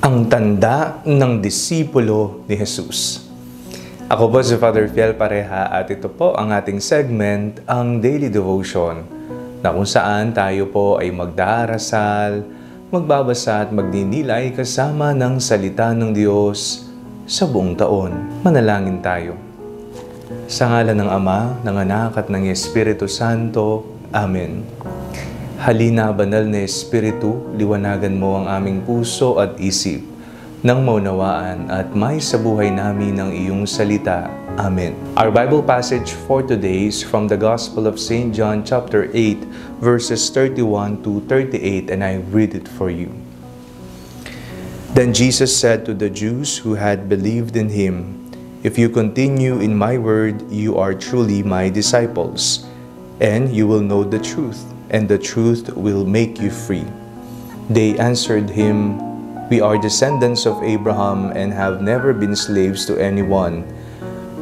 Ang tanda ng disipulo ni Jesus. Ako po si Father Fiel Pareha at ito po ang ating segment, ang Daily Devotion, na kung saan tayo po ay magdarasal, magbabasa at magdinilay kasama ng salita ng Diyos sa buong taon. Manalangin tayo. Sa ngalan ng Ama, ng Anak at ng Espiritu Santo. Amen. Halina, banal na Espiritu, liwanagan mo ang aming puso at isip, nang maunawaan at may sa buhay namin ng iyong salita. Amen. Our Bible passage for today is from the Gospel of St. John chapter 8, verses 31 to 38, and I read it for you. Then Jesus said to the Jews who had believed in him, "If you continue in my word, you are truly my disciples, and you will know the truth, and the truth will make you free." They answered him, "We are descendants of Abraham and have never been slaves to anyone.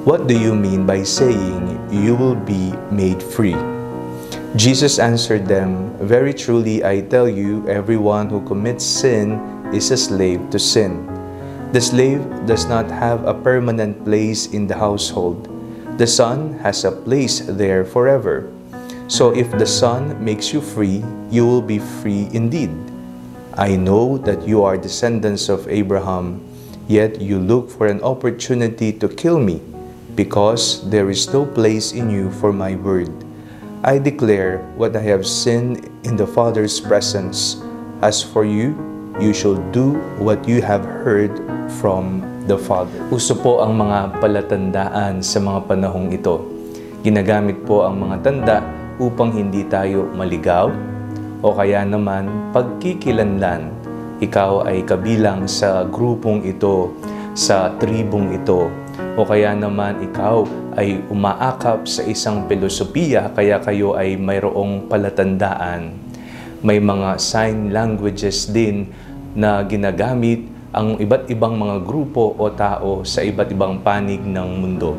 What do you mean by saying you will be made free?" Jesus answered them, "Very truly I tell you, everyone who commits sin is a slave to sin. The slave does not have a permanent place in the household. The son has a place there forever. So if the Son makes you free, you will be free indeed. I know that you are descendants of Abraham, yet you look for an opportunity to kill me, because there is no place in you for my word. I declare what I have seen in the Father's presence. As for you, you shall do what you have heard from the Father." Uso po ang mga palatandaan sa mga panahong ito. Ginagamit po ang mga tanda upang hindi tayo maligaw, o kaya naman pagkikilanlan. Ikaw ay kabilang sa grupong ito, sa tribong ito, o kaya naman ikaw ay umaakap sa isang filosofiya, kaya kayo ay mayroong palatandaan. May mga sign languages din na ginagamit ang iba't ibang mga grupo o tao sa iba't ibang panig ng mundo.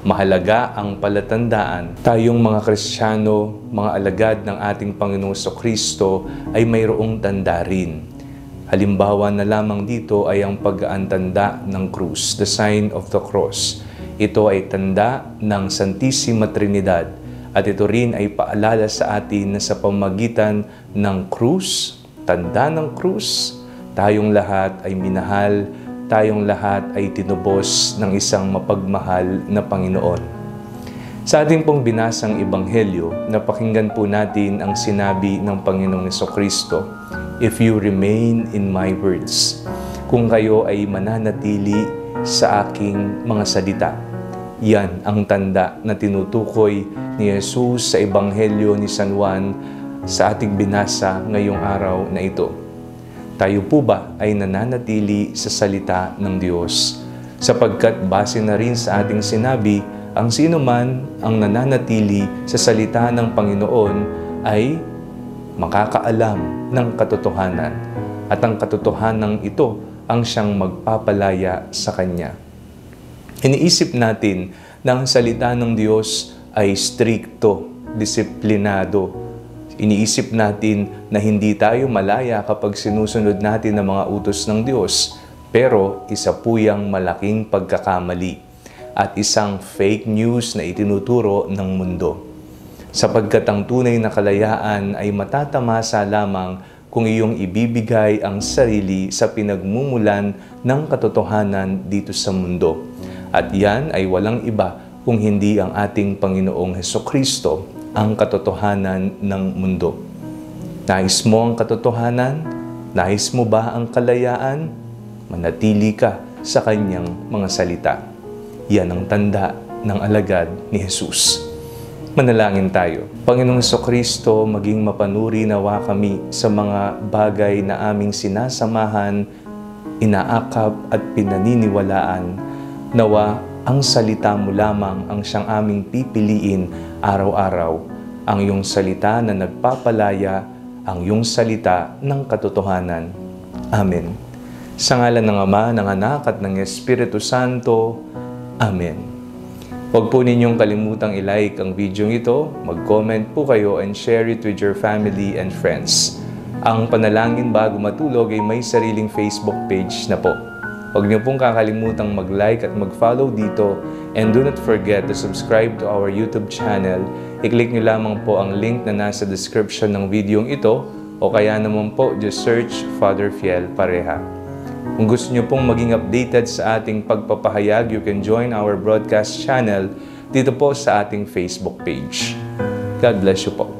Mahalaga ang palatandaan. Tayong mga Kristiyano, mga alagad ng ating Panginoong Kristo ay mayroong tanda rin. Halimbawa na lamang dito ay ang pag-aantanda ng krus, the sign of the cross. Ito ay tanda ng Santissima Trinidad at ito rin ay paalala sa atin na sa pamamagitan ng krus, tanda ng krus, tayong lahat ay minahal, tayong lahat ay tinubos ng isang mapagmahal na Panginoon. Sa ating pong binasang Ebanghelyo, napakinggan po natin ang sinabi ng Panginoong Kristo, "If you remain in my words," kung kayo ay mananatili sa aking mga salita. Yan ang tanda na tinutukoy ni Jesus sa Ebanghelyo ni San Juan sa ating binasa ngayong araw na ito. Tayo po ba ay nananatili sa salita ng Diyos? Sapagkat base na rin sa ating sinabi, ang sino man ang nananatili sa salita ng Panginoon ay makakaalam ng katotohanan. At ang katotohanan ito ang siyang magpapalaya sa Kanya. Iniisip natin na ang salita ng Diyos ay strikto, disiplinado. Iniisip natin na hindi tayo malaya kapag sinusunod natin ang mga utos ng Diyos. Pero isa po yang malaking pagkakamali at isang fake news na itinuturo ng mundo. Sapagkat ang tunay na kalayaan ay matatamasa lamang kung iyong ibibigay ang sarili sa pinagmumulan ng katotohanan dito sa mundo. At yan ay walang iba kung hindi ang ating Panginoong Hesukristo, ang katotohanan ng mundo. Nais mo ang katotohanan? Nais mo ba ang kalayaan? Manatili ka sa Kanyang mga salita. Yan ang tanda ng alagad ni Jesus. Manalangin tayo. Panginoong Kristo, maging mapanuri nawa kami sa mga bagay na aming sinasamahan, inaakap at pinaniniwalaan. Nawa ang salita mo lamang ang siyang aming pipiliin araw-araw, ang iyong salita na nagpapalaya, ang iyong salita ng katotohanan. Amen. Sa ngalan ng Ama, ng Anak at ng Espiritu Santo. Amen. Huwag po ninyong kalimutang i-like ang video ito, mag-comment po kayo and share it with your family and friends. Ang Panalangin Bago Matulog ay may sariling Facebook page na po. Huwag niyo pong kakalimutang mag-like at mag-follow dito, and do not forget to subscribe to our YouTube channel. I-click niyo lamang po ang link na nasa description ng videong ito, o kaya naman po just search Father Fiel Pareha. Kung gusto niyo pong maging updated sa ating pagpapahayag, you can join our broadcast channel dito po sa ating Facebook page. God bless you po.